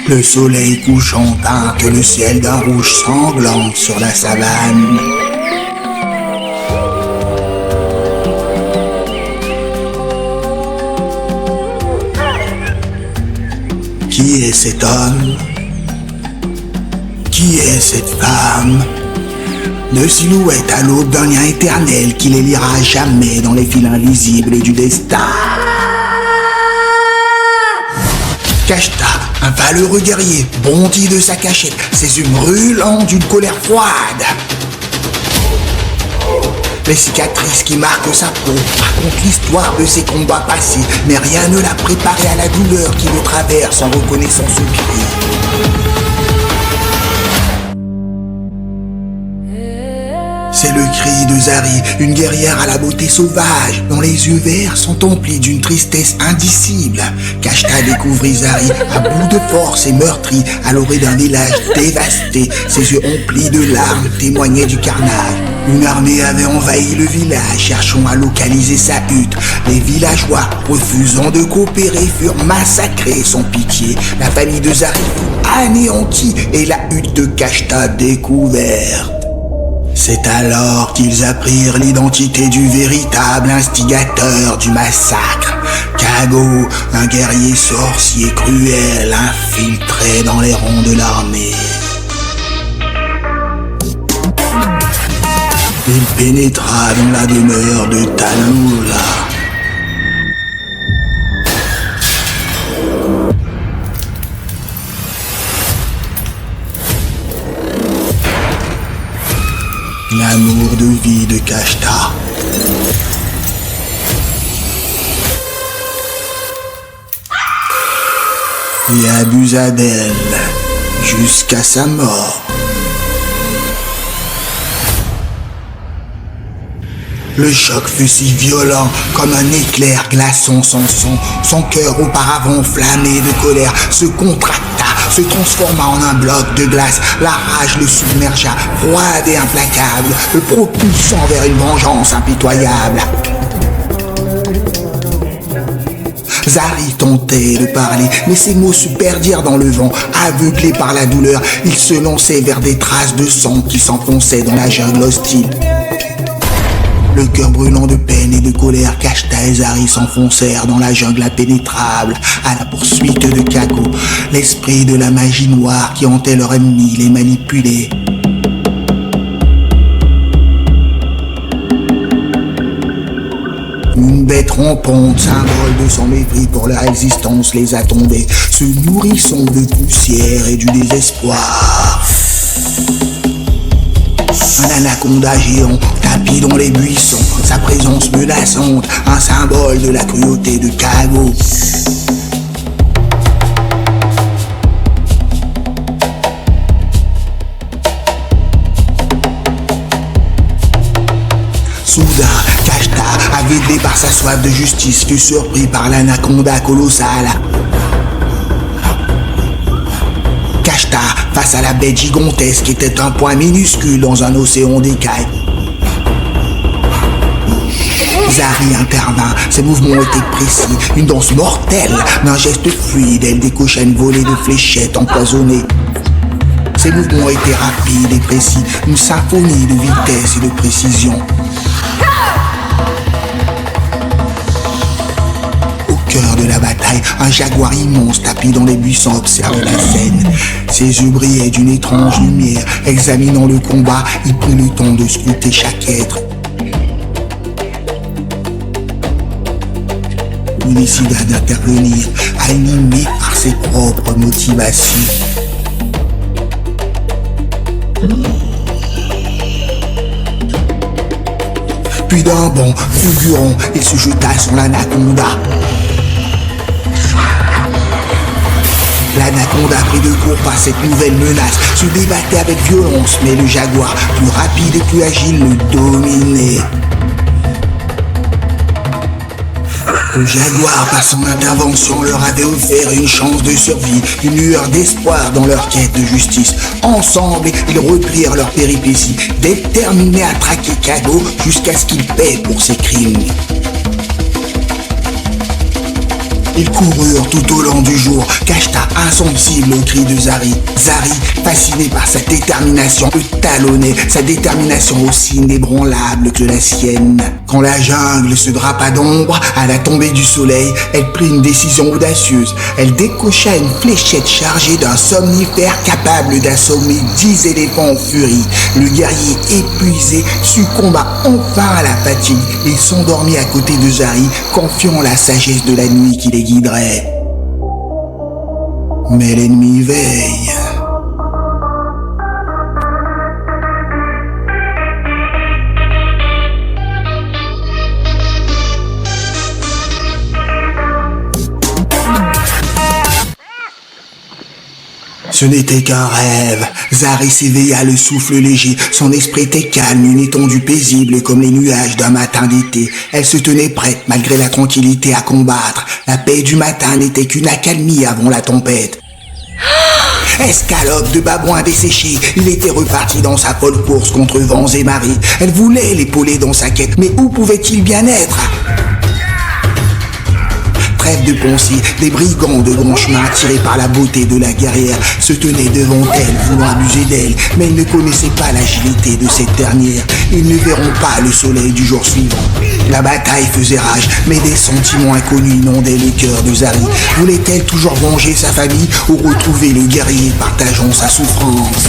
Le soleil couchant teinte le ciel d'un rouge sanglant sur la savane. Qui est cet homme? Qui est cette femme? De silhouette à l'aube d'un lien éternel qui les liera jamais dans les fils invisibles du destin. Kashta, un valeureux guerrier, bondit de sa cachette, ses yeux brûlants d'une colère froide. Les cicatrices qui marquent sa peau racontent l'histoire de ses combats passés, mais rien ne l'a préparé à la douleur qui le traverse en reconnaissant ce cri. C'est le cri de Zari, une guerrière à la beauté sauvage, dont les yeux verts sont emplis d'une tristesse indicible. Kashta découvrit Zari à bout de force et meurtri à l'orée d'un village dévasté. Ses yeux emplis de larmes témoignaient du carnage. Une armée avait envahi le village, cherchant à localiser sa hutte. Les villageois, refusant de coopérer, furent massacrés sans pitié. La famille de Zari fut anéantie et la hutte de Kashta découverte. C'est alors qu'ils apprirent l'identité du véritable instigateur du massacre. Kago, un guerrier sorcier cruel infiltré dans les rangs de l'armée. Il pénétra dans la demeure de Talula. L'amour de vie de Kashta. Et abusa d'elle jusqu'à sa mort. Le choc fut si violent comme un éclair glaçant son son. Son cœur auparavant enflammé de colère se contracta, se transforma en un bloc de glace. La rage le submergea, froide et implacable, le propulsant vers une vengeance impitoyable. Zari tentait de parler, mais ses mots se perdirent dans le vent. Aveuglé par la douleur, il se lançait vers des traces de sang qui s'enfonçaient dans la jungle hostile. Le cœur brûlant de peine et de colère, Kashta et Zari s'enfoncèrent dans la jungle impénétrable, à la poursuite de Kago, l'esprit de la magie noire qui hantait leur ennemi, les manipulait. Une bête rampante, symbole de son mépris pour leur existence, les attendait, se nourrissant de poussière et du désespoir. Un anaconda géant tapis dans les buissons, sa présence menaçante, un symbole de la cruauté de Kago. Soudain, Kashta, aveuglé par sa soif de justice, fut surpris par l'anaconda colossal. Kashta, face à la bête gigantesque, était un point minuscule dans un océan d'écailles. Zari intervint, ses mouvements étaient précis, une danse mortelle, d'un geste fluide, elle décocha une volée de fléchettes empoisonnées. Ses mouvements étaient rapides et précis, une symphonie de vitesse et de précision. De la bataille, un jaguar immense tapis dans les buissons observait la scène. Ses yeux brillaient d'une étrange lumière. Examinant le combat, il prit le temps de scruter chaque être. Il décida d'intervenir, animé par ses propres motivations. Puis d'un bond fulgurant, il se jeta sur l'anaconda. L'anaconda, pris de court par cette nouvelle menace, se débattait avec violence, mais le jaguar, plus rapide et plus agile, le dominait. Le jaguar, par son intervention, leur avait offert une chance de survie, une lueur d'espoir dans leur quête de justice. Ensemble, ils reprirent leur péripétie, déterminés à traquer Kago jusqu'à ce qu'il paie pour ses crimes. Ils coururent tout au long du jour, Kashta, insensible au cri de Zari. Zari, fasciné par sa détermination, le talonnait, sa détermination aussi inébranlable que la sienne. Quand la jungle se drapa d'ombre, à la tombée du soleil, elle prit une décision audacieuse. Elle décocha une fléchette chargée d'un somnifère capable d'assommer 10 éléphants en furie. Le guerrier épuisé succomba enfin à la fatigue et s'endormit à côté de Zari, confiant la sagesse de la nuit qui les guiderait. Mais l'ennemi veille. Ce n'était qu'un rêve. Zari s'éveilla le souffle léger. Son esprit était calme, une étendue paisible comme les nuages d'un matin d'été. Elle se tenait prête malgré la tranquillité à combattre. La paix du matin n'était qu'une accalmie avant la tempête. Escalope de babouin desséché, il était reparti dans sa folle course contre vents et marées. Elle voulait l'épauler dans sa quête, mais où pouvait-il bien être ? Trêve de pensée, des brigands de grands chemins tirés par la beauté de la guerrière se tenaient devant elle, voulant abuser d'elle, mais ils ne connaissaient pas l'agilité de cette dernière. Ils ne verront pas le soleil du jour suivant. La bataille faisait rage, mais des sentiments inconnus inondaient le cœur de Zari. Voulait-elle toujours venger sa famille ou retrouver le guerrier partageant sa souffrance ?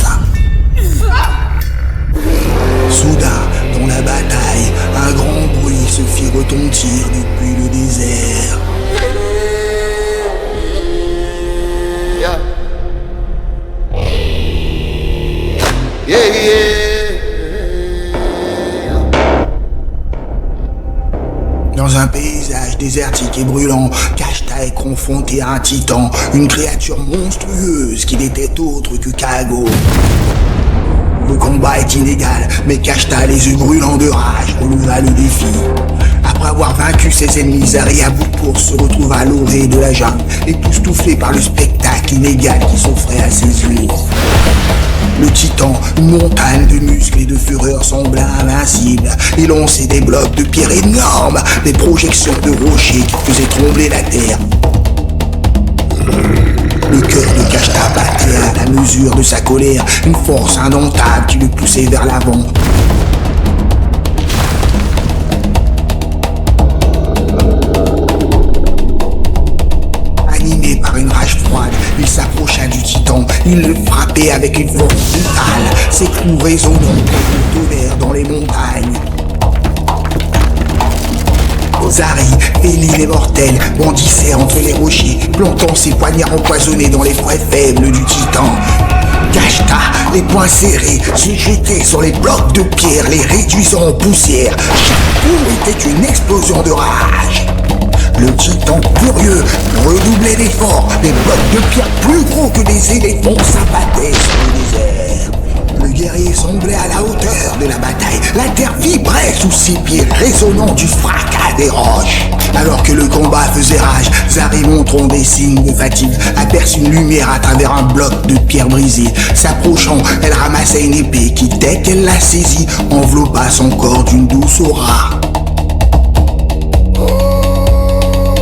Soudain, dans la bataille, un grand bruit se fit retentir depuis le désert. Dans un paysage désertique et brûlant, Kashta est confronté à un titan, une créature monstrueuse qui n'était autre que Kago. Le combat est inégal, mais Kashta, les yeux brûlants de rage, releva le défi. Après avoir vaincu ses ennemis, Zari à bout de course se retrouva à l'orée de la jungle, époustouflé par le spectacle inégal qui s'offrait à ses yeux. Le titan, une montagne de muscles et de fureur, semblait invincible. Il lançait des blocs de pierre énormes, des projections de rochers qui faisaient trembler la terre. Le cœur de Kashta battait à la mesure de sa colère, une force indomptable qui le poussait vers l'avant. Animé par une rage froide, il s'approcha du titan. Il le frappait avec une force brutale, ses coups résonnant comme le tonnerre dans les montagnes. Zari, félin et mortel, bondissait entre les rochers, plantant ses poignards empoisonnés dans les fouets faibles du titan. Kashta, les poings serrés, se jetait sur les blocs de pierre, les réduisant en poussière. Chaque coup était une explosion de rage. Le titan furieux redoublait d'efforts, les blocs de pierre plus gros que des éléphants s'abattaient sur le désert. Le guerrier semblait à la hauteur de la bataille. La terre vibrait sous ses pieds, résonnant du fracas des roches. Alors que le combat faisait rage, Zari, montrant des signes de fatigue, aperçut une lumière à travers un bloc de pierre brisée. S'approchant, elle ramassait une épée qui, dès qu'elle la saisit, enveloppa son corps d'une douce aura.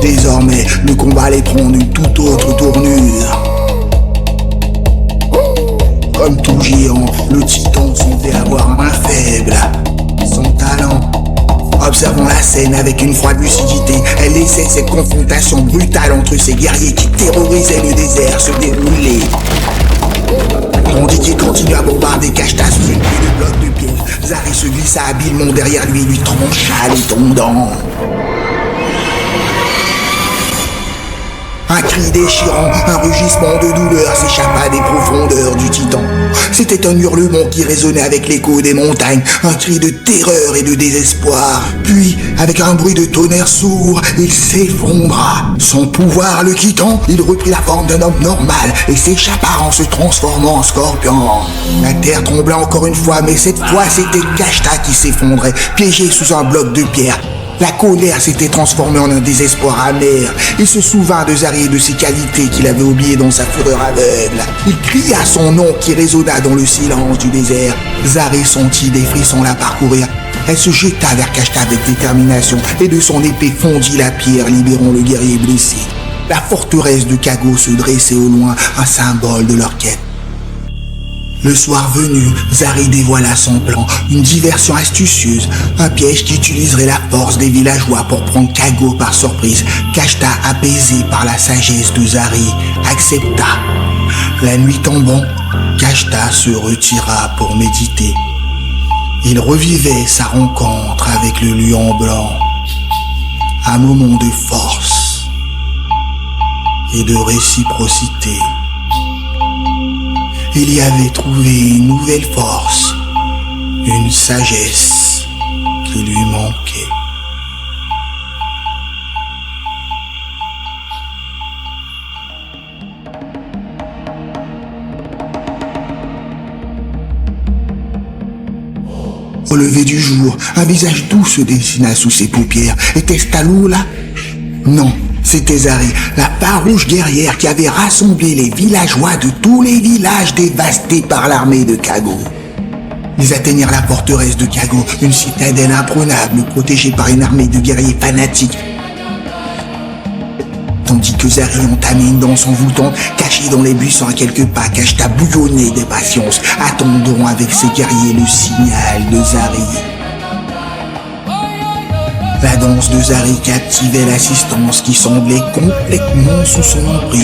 Désormais, le combat allait prendre une toute autre tournure. Comme tout géant, le titan semblait avoir main faible. Son talent. Observant la scène avec une froide lucidité, elle laissait cette confrontation brutale entre ces guerriers qui terrorisaient le désert se dérouler. Tandis qu'il continuait à bombarder Kashta sous une pluie de blocs de pierre, Zari se glissa habilement derrière lui et lui trancha les tendons. Un cri déchirant, un rugissement de douleur s'échappa des profondeurs du titan. C'était un hurlement qui résonnait avec l'écho des montagnes, un cri de terreur et de désespoir. Puis, avec un bruit de tonnerre sourd, il s'effondra. Son pouvoir le quittant, il reprit la forme d'un homme normal et s'échappa en se transformant en scorpion. La terre trembla encore une fois, mais cette fois c'était Kashta qui s'effondrait, piégé sous un bloc de pierre. La colère s'était transformée en un désespoir amer. Il se souvint de Zari et de ses qualités qu'il avait oubliées dans sa fureur aveugle. Il cria son nom qui résonna dans le silence du désert. Zari sentit des frissons la parcourir. Elle se jeta vers Kashta avec détermination et de son épée fondit la pierre, libérant le guerrier blessé. La forteresse de Kago se dressait au loin, un symbole de leur quête. Le soir venu, Zari dévoila son plan, une diversion astucieuse, un piège qui utiliserait la force des villageois pour prendre Kago par surprise. Kashta, apaisé par la sagesse de Zari, accepta. La nuit tombant, Kashta se retira pour méditer. Il revivait sa rencontre avec le lion blanc, un moment de force et de réciprocité. Il y avait trouvé une nouvelle force, une sagesse qui lui manquait. Au lever du jour, un visage doux se dessina sous ses paupières. Était-ce Talula? Non. C'était Zari, la farouche guerrière qui avait rassemblé les villageois de tous les villages dévastés par l'armée de Kago. Ils atteignirent la forteresse de Kago, une citadelle imprenable protégée par une armée de guerriers fanatiques. Tandis que Zari entamait une danse envoûtante, cachée dans les buissons à quelques pas, Kashta bouillonnait d'impatience, attendant avec ses guerriers le signal de Zari. La danse de Zari captivait l'assistance qui semblait complètement sous son emprise.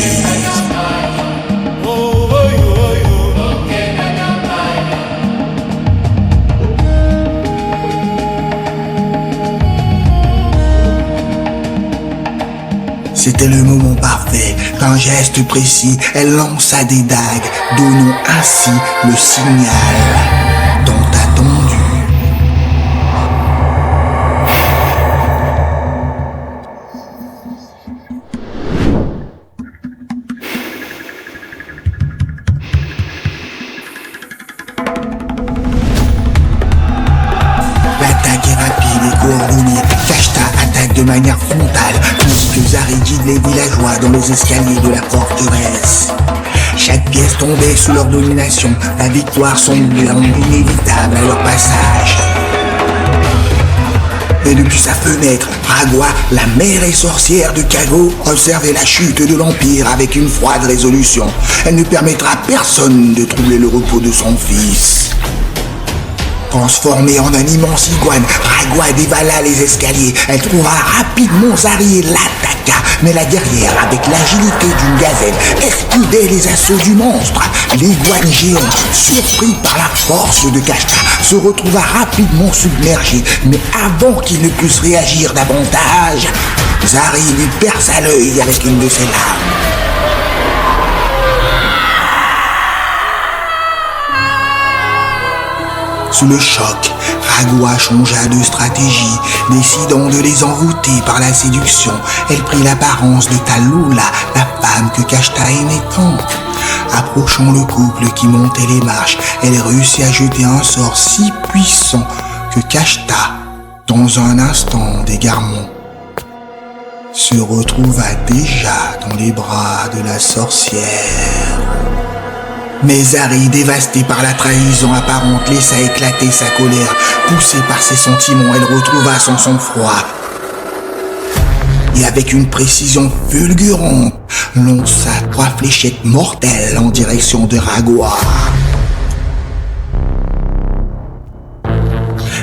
C'était le moment parfait. D'un geste précis, elle lança des dagues, donnant ainsi le signal tant attendu. L'attaque est rapide et coordonnée. Kashta attaque de manière frontale, tandis que Zari guide les villageois dans les escaliers de la forteresse. Chaque pièce tombait sous leur domination, la victoire semblant inévitable à leur passage. Mais depuis sa fenêtre, Ragua, la mère et sorcière de Kago, observait la chute de l'Empire avec une froide résolution. Elle ne permettra à personne de troubler le repos de son fils. Transformée en un immense iguane, Ragua dévala les escaliers. Elle trouva rapidement Zari et l'attaqua. Mais la guerrière, avec l'agilité d'une gazelle, esquivait les assauts du monstre. L'iguane géant, surpris par la force de Kashta, se retrouva rapidement submergé. Mais avant qu'il ne puisse réagir davantage, Zari lui perça l'œil avec une de ses larmes. Sous le choc, Ragua changea de stratégie, décidant de les envoûter par la séduction. Elle prit l'apparence de Talula, la femme que Kashta aimait tant. Approchant le couple qui montait les marches, elle réussit à jeter un sort si puissant que Kashta, dans un instant d'égarement, se retrouva déjà dans les bras de la sorcière. Mais Zari, dévastée par la trahison apparente, laissa éclater sa colère. Poussée par ses sentiments, elle retrouva son sang-froid. Et avec une précision fulgurante, lança 3 fléchettes mortelles en direction de Ragua.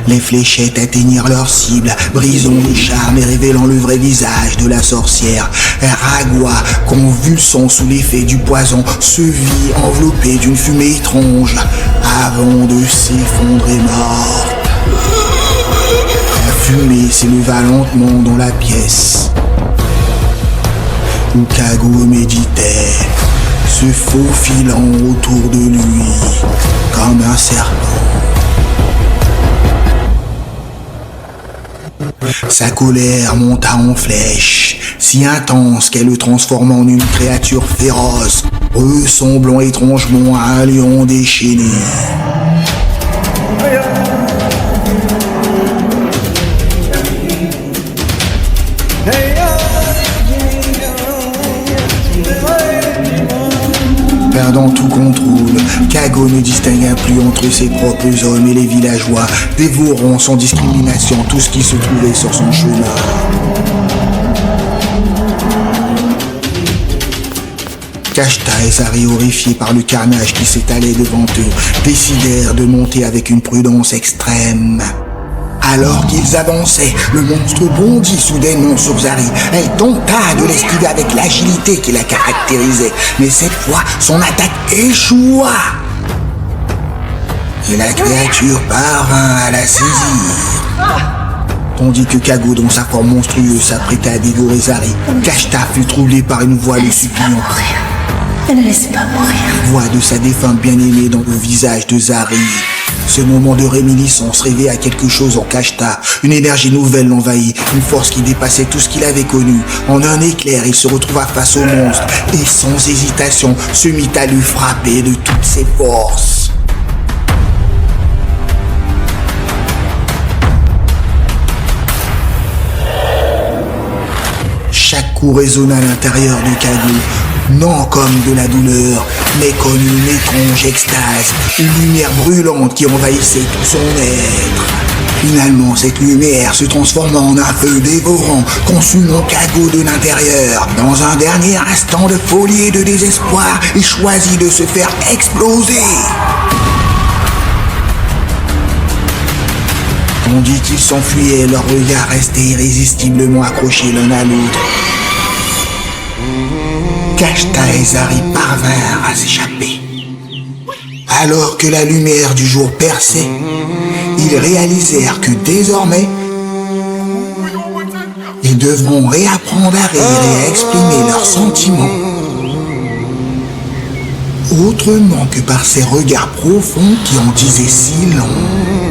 Les fléchettes atteignirent leur cible, brisant le charme et révélant le vrai visage de la sorcière. Ragua, convulsant sous l'effet du poison, se vit enveloppé d'une fumée étrange avant de s'effondrer morte. La fumée s'éleva lentement dans la pièce où Kago méditait, se faufilant autour de lui comme un serpent. Sa colère monta en flèche, si intense qu'elle le transforma en une créature féroce, ressemblant étrangement à un lion déchaîné. Perdant tout contrôle, Kago ne distingua plus entre ses propres hommes et les villageois, dévorant sans discrimination tout ce qui se trouvait sur son chemin. Kashta et Zari, horrifiés par le carnage qui s'étalait devant eux, décidèrent de monter avec une prudence extrême. Alors qu'ils avançaient, le monstre bondit soudainement sur Zari. Elle tenta de l'esquiver avec l'agilité qui la caractérisait, mais cette fois, son attaque échoua. Et la créature parvint à la saisir. Tandis que Kago, dans sa forme monstrueuse, s'apprêtait à dévorer Zari, Kashta fut troublée par une voix le suppliant. Ne laisse pas mourir. Voix de sa défunte bien-aimée dans le visage de Zari. Ce moment de réminiscence réveilla quelque chose en Kashta. Une énergie nouvelle l'envahit, une force qui dépassait tout ce qu'il avait connu. En un éclair, il se retrouva face au monstre et sans hésitation se mit à lui frapper de toutes ses forces. Chaque coup résonna à l'intérieur de Kago, non comme de la douleur, mais comme une étrange extase, une lumière brûlante qui envahissait tout son être. Finalement, cette lumière se transforma en un feu dévorant, consumant Kago de l'intérieur. Dans un dernier instant de folie et de désespoir, il choisit de se faire exploser. Tandis qu'ils s'enfuyaient, leurs regards restaient irrésistiblement accrochés l'un à l'autre. Kashta et Zari parvinrent à s'échapper. Alors que la lumière du jour perçait, ils réalisèrent que désormais, ils devront réapprendre à rire et à exprimer leurs sentiments. Autrement que par ces regards profonds qui en disaient si long.